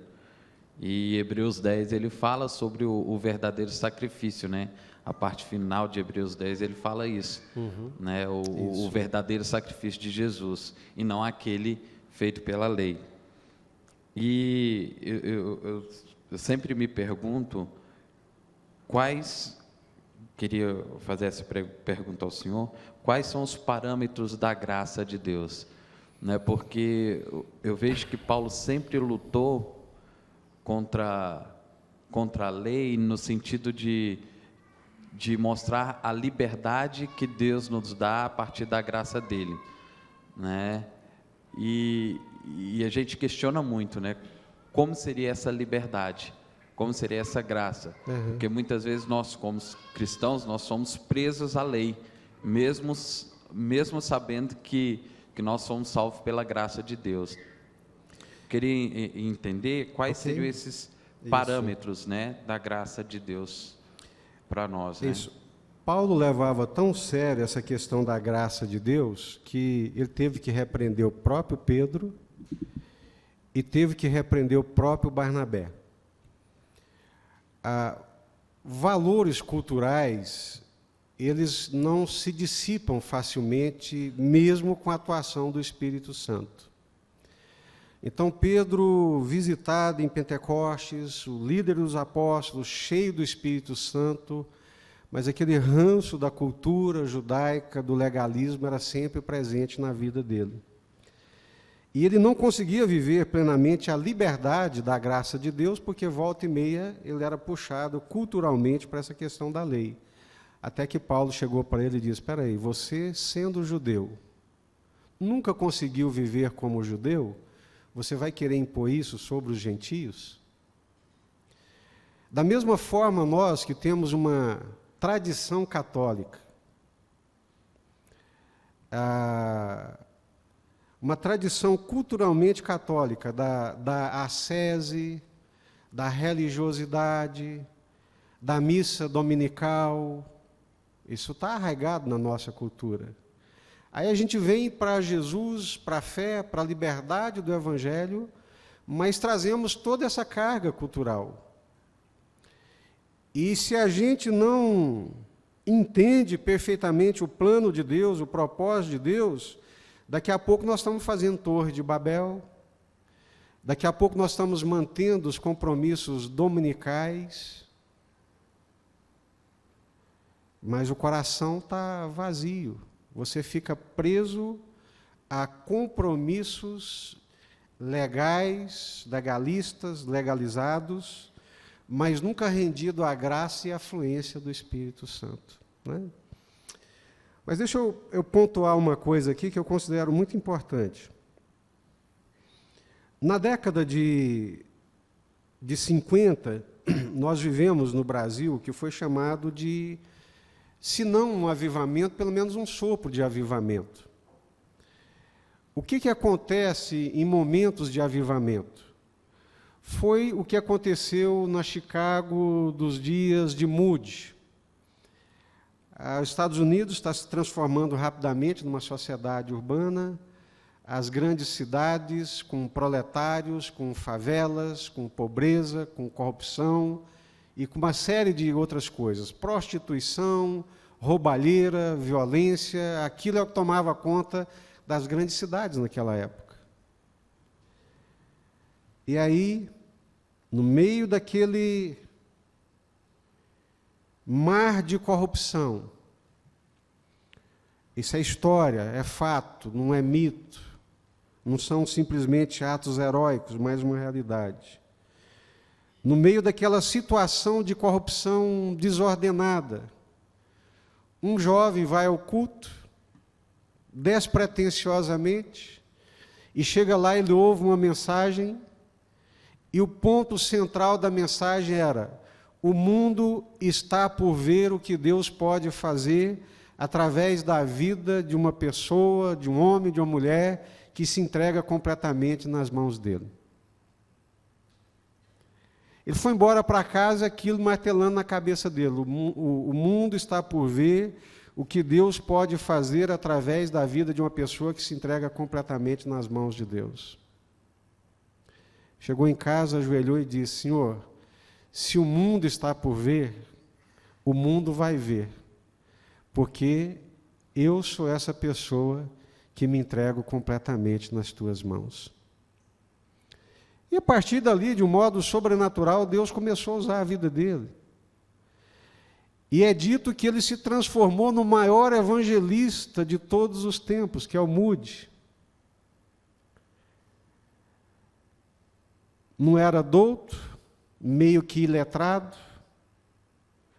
Speaker 5: E Hebreus 10 ele fala sobre o verdadeiro sacrifício, né? A parte final de Hebreus 10 ele fala isso, né? O verdadeiro sacrifício de Jesus e não aquele feito pela lei. E eu sempre me pergunto queria fazer essa pergunta ao senhor, quais são os parâmetros da graça de Deus, né? Porque eu vejo que Paulo sempre lutou contra a lei no sentido de mostrar a liberdade que Deus nos dá a partir da graça dele, né? E a gente questiona muito, né? Como seria essa liberdade? Como seria essa graça? Porque muitas vezes nós, como cristãos, nós somos presos à lei, mesmo sabendo que nós somos salvos pela graça de Deus. Queria entender quais seriam esses parâmetros, né, da graça de Deus para nós, né?
Speaker 1: Isso. Paulo levava tão sério essa questão da graça de Deus que ele teve que repreender o próprio Pedro e teve que repreender o próprio Barnabé. Valores culturais, eles não se dissipam facilmente, mesmo com a atuação do Espírito Santo. Então, Pedro, visitado em Pentecostes, o líder dos apóstolos, cheio do Espírito Santo, mas aquele ranço da cultura judaica, do legalismo, era sempre presente na vida dele. E ele não conseguia viver plenamente a liberdade da graça de Deus, porque volta e meia ele era puxado culturalmente para essa questão da lei. Até que Paulo chegou para ele e disse: espera aí, você sendo judeu, nunca conseguiu viver como judeu? Você vai querer impor isso sobre os gentios? Da mesma forma, nós que temos uma tradição católica, uma tradição culturalmente católica da ascese, da religiosidade, da missa dominical, isso está arraigado na nossa cultura. Aí a gente vem para Jesus, para a fé, para a liberdade do Evangelho, mas trazemos toda essa carga cultural. E se a gente não entende perfeitamente o plano de Deus, o propósito de Deus, daqui a pouco nós estamos fazendo Torre de Babel, daqui a pouco nós estamos mantendo os compromissos dominicais, mas o coração está vazio. Você fica preso a compromissos legais, legalistas, legalizados, mas nunca rendido à graça e à fluência do Espírito Santo, né? Mas deixa eu pontuar uma coisa aqui que eu considero muito importante. Na década de 50, nós vivemos no Brasil o que foi chamado de, se não um avivamento, pelo menos um sopro de avivamento. O que acontece em momentos de avivamento? Foi o que aconteceu na Chicago dos dias de Moody. Os Estados Unidos está se transformando rapidamente numa sociedade urbana, as grandes cidades com proletários, com favelas, com pobreza, com corrupção e com uma série de outras coisas. Prostituição, roubalheira, violência, aquilo é o que tomava conta das grandes cidades naquela época. E aí, no meio daquele mar de corrupção, isso é história, é fato, não é mito, não são simplesmente atos heróicos, mas uma realidade. No meio daquela situação de corrupção desordenada, um jovem vai ao culto, despretensiosamente, e chega lá e ele ouve uma mensagem, e o ponto central da mensagem era: o mundo está por ver o que Deus pode fazer através da vida de uma pessoa, de um homem, de uma mulher, que se entrega completamente nas mãos dele. Ele foi embora para casa, aquilo martelando na cabeça dele. O mundo está por ver o que Deus pode fazer através da vida de uma pessoa que se entrega completamente nas mãos de Deus. Chegou em casa, ajoelhou e disse: Senhor, se o mundo está por ver, o mundo vai ver, porque eu sou essa pessoa que me entrego completamente nas tuas mãos. E a partir dali, de um modo sobrenatural, Deus começou a usar a vida dele. E é dito que ele se transformou no maior evangelista de todos os tempos, que é o Moody. Não era douto, meio que iletrado,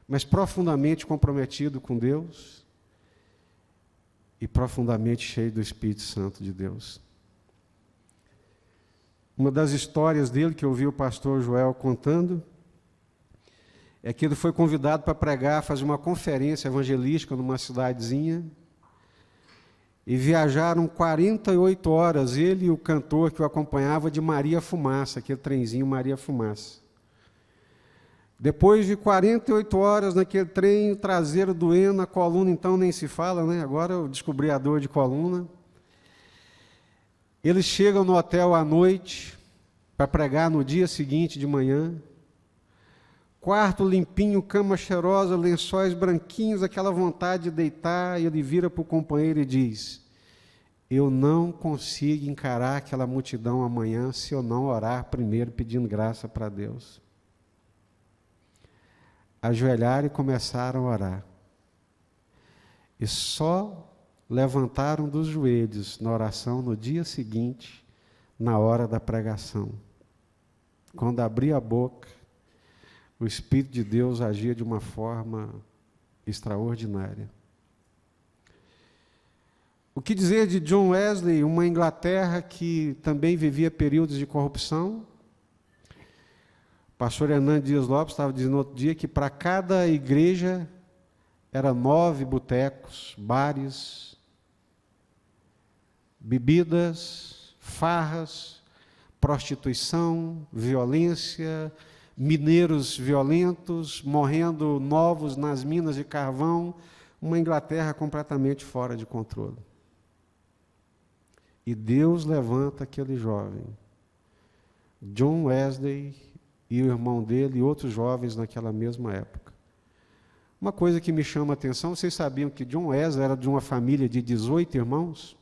Speaker 1: mas profundamente comprometido com Deus e profundamente cheio do Espírito Santo de Deus. Uma das histórias dele que eu ouvi o pastor Joel contando é que ele foi convidado para pregar, fazer uma conferência evangelística numa cidadezinha, e viajaram 48 horas, ele e o cantor que o acompanhava, de Maria Fumaça, aquele trenzinho Maria Fumaça. Depois de 48 horas naquele trem, o traseiro doendo, a coluna então nem se fala, né? Agora eu descobri a dor de coluna. Eles chegam no hotel à noite para pregar no dia seguinte de manhã. Quarto limpinho, cama cheirosa, lençóis branquinhos, aquela vontade de deitar, e ele vira para o companheiro e diz: eu não consigo encarar aquela multidão amanhã se eu não orar primeiro pedindo graça para Deus. Ajoelharam e começaram a orar. E só levantaram dos joelhos na oração no dia seguinte, na hora da pregação. Quando abria a boca, o Espírito de Deus agia de uma forma extraordinária. O que dizer de John Wesley, uma Inglaterra que também vivia períodos de corrupção? O pastor Hernando Dias Lopes estava dizendo outro dia que para cada igreja eram 9 botecos, bares, bebidas, farras, prostituição, violência, mineiros violentos, morrendo novos nas minas de carvão, uma Inglaterra completamente fora de controle. E Deus levanta aquele jovem, John Wesley, e o irmão dele e outros jovens naquela mesma época. Uma coisa que me chama a atenção, vocês sabiam que John Wesley era de uma família de 18 irmãos?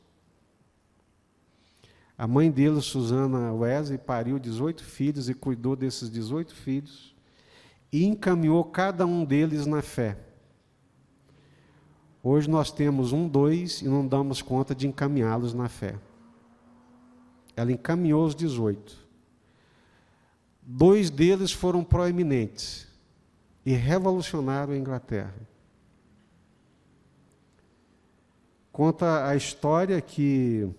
Speaker 1: A mãe dele, Susana Wesley, pariu 18 filhos e cuidou desses 18 filhos e encaminhou cada um deles na fé. Hoje nós temos 2 e não damos conta de encaminhá-los na fé. Ela encaminhou os 18. 2 deles foram proeminentes e revolucionaram a Inglaterra. Conta a história que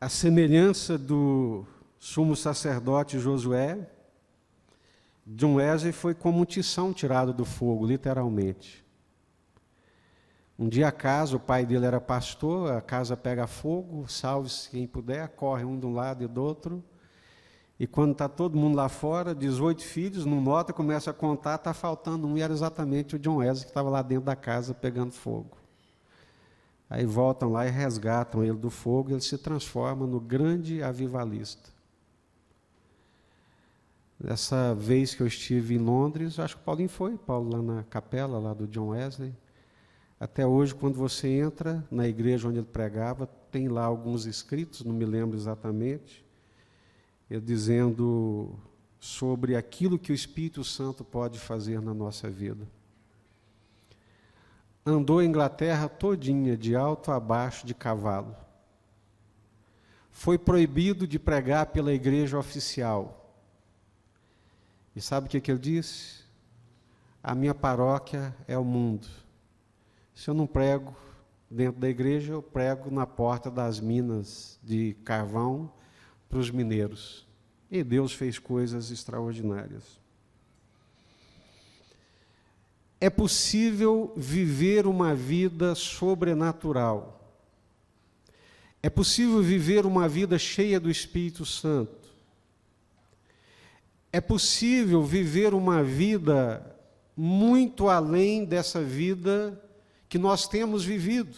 Speaker 1: a semelhança do sumo sacerdote Josué, John Wesley foi como um tição tirado do fogo, literalmente. Um dia a casa, o pai dele era pastor, a casa pega fogo, salve-se quem puder, corre um de um lado e do outro, E quando está todo mundo lá fora, 18 filhos, não nota, começa a contar, está faltando um, e era exatamente o John Wesley que estava lá dentro da casa pegando fogo. Aí voltam lá e resgatam ele do fogo, e ele se transforma no grande avivalista. Dessa vez que eu estive em Londres, acho que o Paulinho foi, Paulo, lá na capela lá do John Wesley. Até hoje, quando você entra na igreja onde ele pregava, tem lá alguns escritos, não me lembro exatamente, ele dizendo sobre aquilo que o Espírito Santo pode fazer na nossa vida. Andou a Inglaterra todinha, de alto a baixo, de cavalo. Foi proibido de pregar pela igreja oficial. E sabe o que ele disse? A minha paróquia é o mundo. Se eu não prego dentro da igreja, eu prego na porta das minas de carvão para os mineiros. E Deus fez coisas extraordinárias. É possível viver uma vida sobrenatural. É possível viver uma vida cheia do Espírito Santo. É possível viver uma vida muito além dessa vida que nós temos vivido.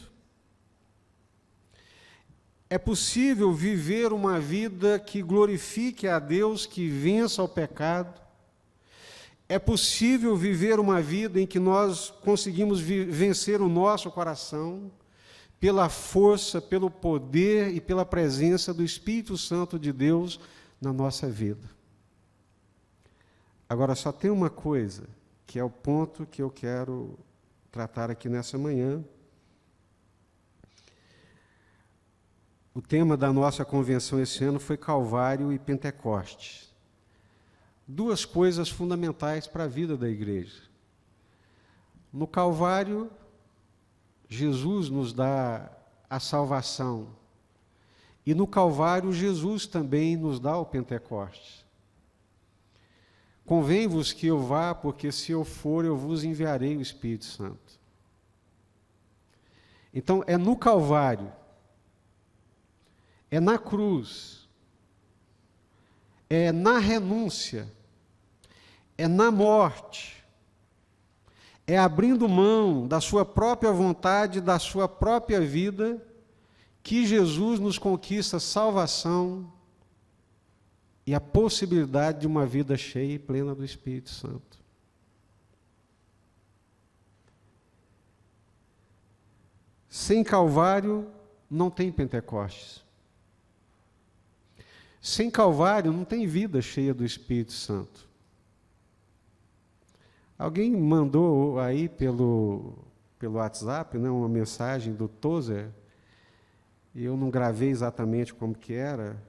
Speaker 1: É possível viver uma vida que glorifique a Deus, que vença o pecado. É possível viver uma vida em que nós conseguimos vencer o nosso coração pela força, pelo poder e pela presença do Espírito Santo de Deus na nossa vida. Agora, só tem uma coisa, que é o ponto que eu quero tratar aqui nessa manhã. O tema da nossa convenção esse ano foi Calvário e Pentecostes. Duas coisas fundamentais para a vida da igreja. No Calvário, Jesus nos dá a salvação. E no Calvário, Jesus também nos dá o Pentecostes. Convém-vos que eu vá, porque se eu for, eu vos enviarei o Espírito Santo. Então, é no Calvário, é na cruz, é na renúncia, é na morte, é abrindo mão da sua própria vontade, da sua própria vida, que Jesus nos conquista salvação e a possibilidade de uma vida cheia e plena do Espírito Santo. Sem Calvário, não tem Pentecostes. Sem Calvário, não tem vida cheia do Espírito Santo. Alguém mandou aí pelo WhatsApp, né, uma mensagem do Tozer, e eu não gravei exatamente como que era,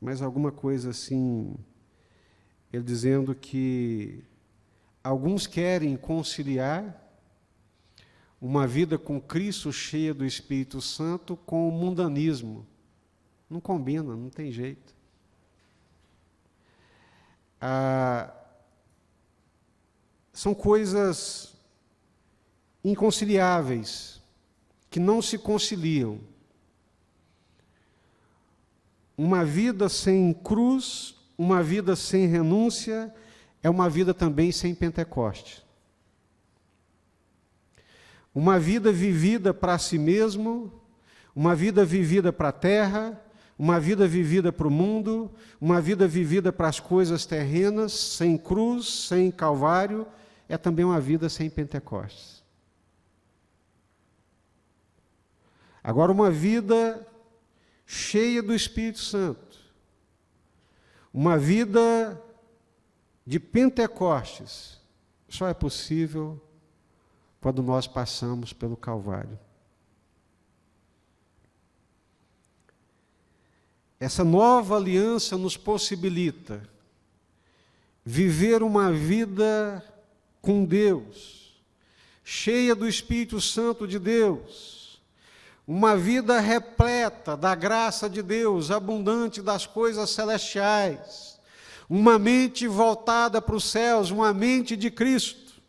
Speaker 1: mas alguma coisa assim, ele dizendo que alguns querem conciliar uma vida com Cristo cheia do Espírito Santo com o mundanismo. Não combina, não tem jeito. São coisas inconciliáveis, que não se conciliam. Uma vida sem cruz, uma vida sem renúncia, é uma vida também sem Pentecoste. Uma vida vivida para si mesmo, uma vida vivida para a terra, uma vida vivida para o mundo, uma vida vivida para as coisas terrenas, sem cruz, sem Calvário, é também uma vida sem Pentecostes. Agora, uma vida cheia do Espírito Santo, uma vida de Pentecostes, só é possível quando nós passamos pelo Calvário. Essa nova aliança nos possibilita viver uma vida com Deus, cheia do Espírito Santo de Deus, uma vida repleta da graça de Deus, abundante das coisas celestiais, uma mente voltada para os céus, uma mente de Cristo.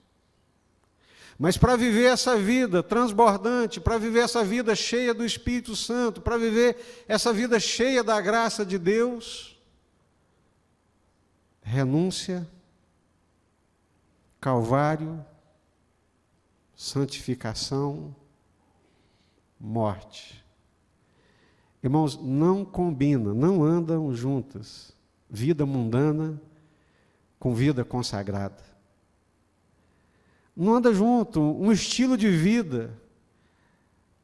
Speaker 1: Mas para viver essa vida transbordante, para viver essa vida cheia do Espírito Santo, para viver essa vida cheia da graça de Deus, renúncia, Calvário, santificação, morte. Irmãos, não combina, não andam juntas vida mundana com vida consagrada. Não anda junto um estilo de vida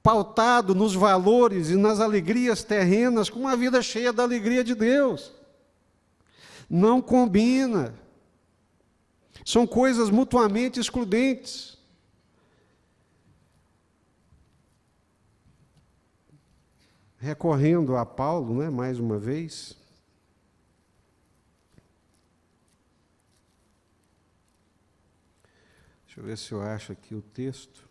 Speaker 1: pautado nos valores e nas alegrias terrenas com uma vida cheia da alegria de Deus. Não combina. São coisas mutuamente excludentes. Recorrendo a Paulo, né, mais uma vez. Deixa eu ver se eu acho aqui o texto.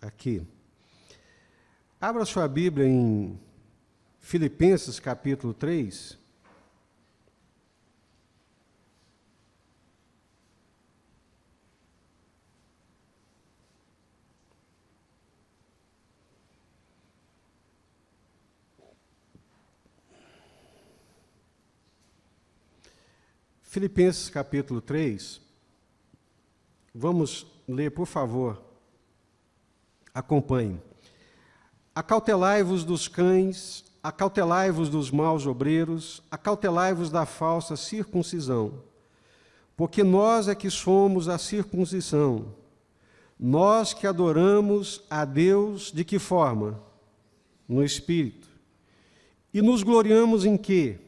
Speaker 1: Aqui. Abra sua Bíblia em Filipenses, capítulo 3. Filipenses, capítulo 3. Vamos ler, por favor. Acompanhe. Acautelai-vos dos cães, acautelai-vos dos maus obreiros, acautelai-vos da falsa circuncisão, porque nós é que somos a circuncisão, nós que adoramos a Deus de que forma? No Espírito. E nos gloriamos em quê?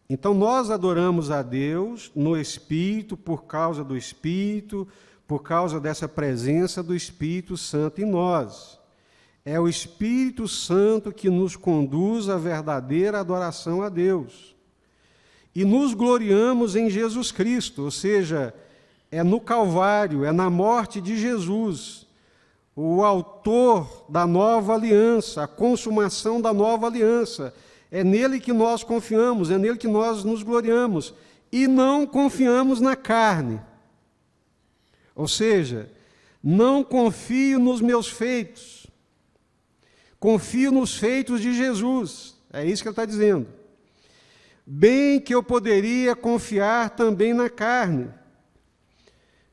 Speaker 1: Então nós adoramos a Deus no Espírito, por causa do Espírito, por causa dessa presença do Espírito Santo em nós. É o Espírito Santo que nos conduz à verdadeira adoração a Deus. E nos gloriamos em Jesus Cristo, ou seja, é no Calvário, é na morte de Jesus, o autor da nova aliança, a consumação da nova aliança. É nele que nós confiamos, é nele que nós nos gloriamos. E não confiamos na carne. Ou seja, não confio nos meus feitos, confio nos feitos de Jesus. É isso que ele está dizendo. Bem que eu poderia confiar também na carne.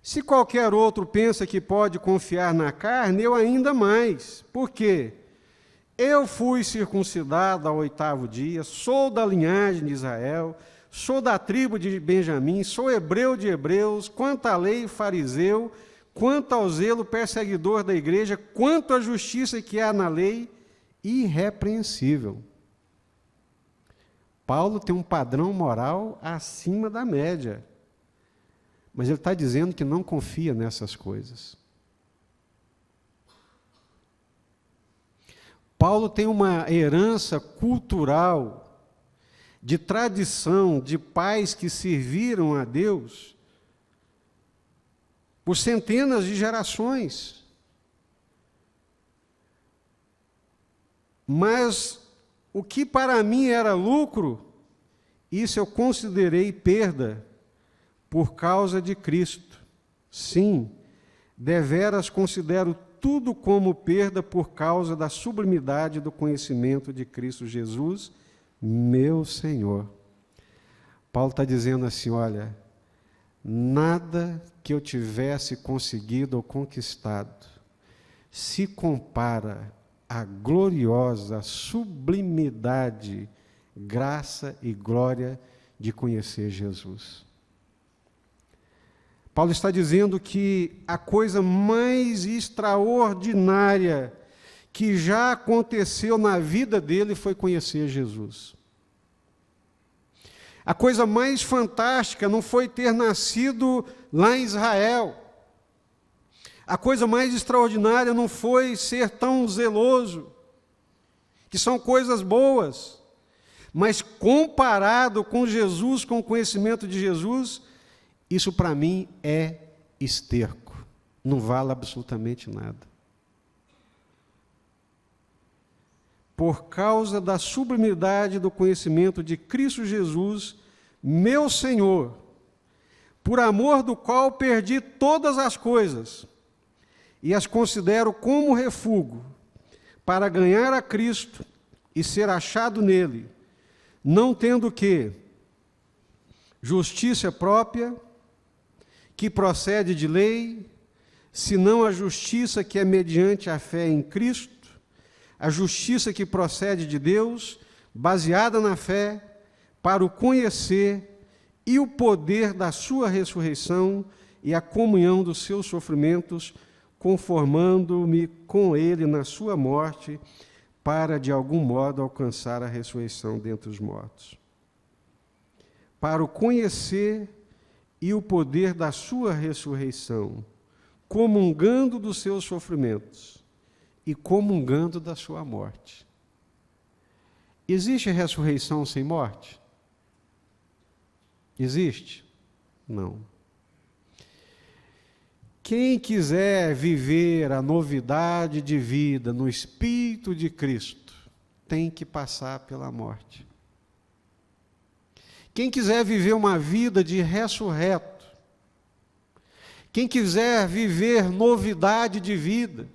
Speaker 1: Se qualquer outro pensa que pode confiar na carne, eu ainda mais. Por quê? Eu fui circuncidado ao 8º dia, sou da linhagem de Israel, sou da tribo de Benjamim, sou hebreu de hebreus, quanto à lei, fariseu, quanto ao zelo, perseguidor da igreja, quanto à justiça que há na lei, irrepreensível. Paulo tem um padrão moral acima da média, mas ele está dizendo que não confia nessas coisas. Paulo tem uma herança cultural, de tradição, de pais que serviram a Deus por centenas de gerações. Mas o que para mim era lucro, isso eu considerei perda por causa de Cristo. Sim, deveras considero tudo como perda por causa da sublimidade do conhecimento de Cristo Jesus, meu Senhor. Paulo está dizendo assim, olha, nada que eu tivesse conseguido ou conquistado se compara à gloriosa sublimidade, graça e glória de conhecer Jesus. Paulo está dizendo que a coisa mais extraordinária que já aconteceu na vida dele foi conhecer Jesus. A coisa mais fantástica não foi ter nascido lá em Israel. A coisa mais extraordinária não foi ser tão zeloso, que são coisas boas, mas comparado com Jesus, com o conhecimento de Jesus, isso para mim é esterco, não vale absolutamente nada. Por causa da sublimidade do conhecimento de Cristo Jesus, meu Senhor, por amor do qual perdi todas as coisas e as considero como refúgio, para ganhar a Cristo e ser achado nele, não tendo que justiça própria, que procede de lei, senão a justiça que é mediante a fé em Cristo, a justiça que procede de Deus, baseada na fé, para o conhecer e o poder da sua ressurreição e a comunhão dos seus sofrimentos, conformando-me com ele na sua morte, para de algum modo alcançar a ressurreição dentre os mortos. Para o conhecer e o poder da sua ressurreição, comungando dos seus sofrimentos e comungando da sua morte. Existe ressurreição sem morte? Existe? Não. Quem quiser viver a novidade de vida no Espírito de Cristo, tem que passar pela morte. Quem quiser viver uma vida de ressurreto, quem quiser viver novidade de vida,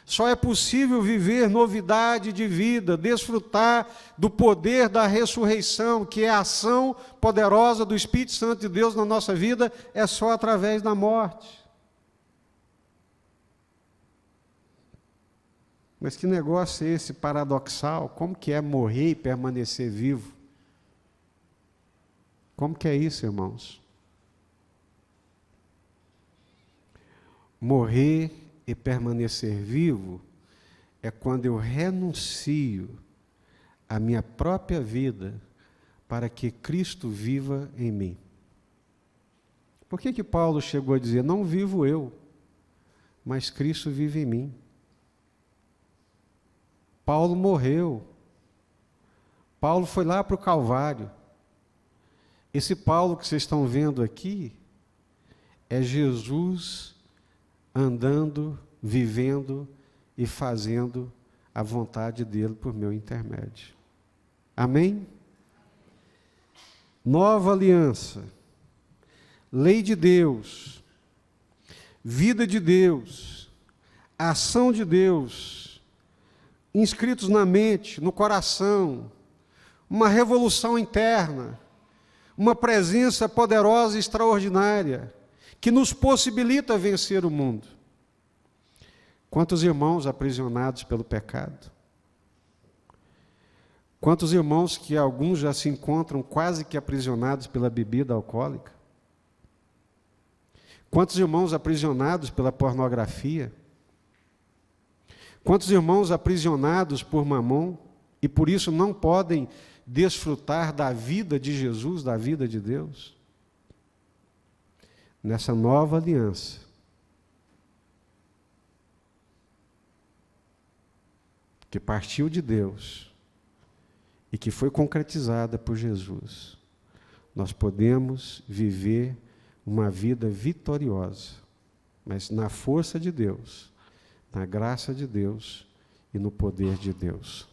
Speaker 1: só é possível viver novidade de vida, desfrutar do poder da ressurreição, que é a ação poderosa do Espírito Santo de Deus na nossa vida, é só através da morte. Mas que negócio é esse paradoxal? Como que é morrer e permanecer vivo? Como que é isso, irmãos? Morrer e permanecer vivo é quando eu renuncio à minha própria vida para que Cristo viva em mim. Por que Paulo chegou a dizer, não vivo eu, mas Cristo vive em mim? Paulo morreu. Paulo foi lá para o Calvário. Esse Paulo que vocês estão vendo aqui é Jesus andando, vivendo e fazendo a vontade dele por meu intermédio. Amém? Nova aliança, lei de Deus, vida de Deus, ação de Deus, inscritos na mente, no coração, uma revolução interna, uma presença poderosa e extraordinária, que nos possibilita vencer o mundo. Quantos irmãos aprisionados pelo pecado? Quantos irmãos que alguns já se encontram quase que aprisionados pela bebida alcoólica? Quantos irmãos aprisionados pela pornografia? Quantos irmãos aprisionados por mamon e por isso não podem desfrutar da vida de Jesus, da vida de Deus? Nessa nova aliança, que partiu de Deus e que foi concretizada por Jesus, nós podemos viver uma vida vitoriosa, mas na força de Deus, na graça de Deus e no poder de Deus.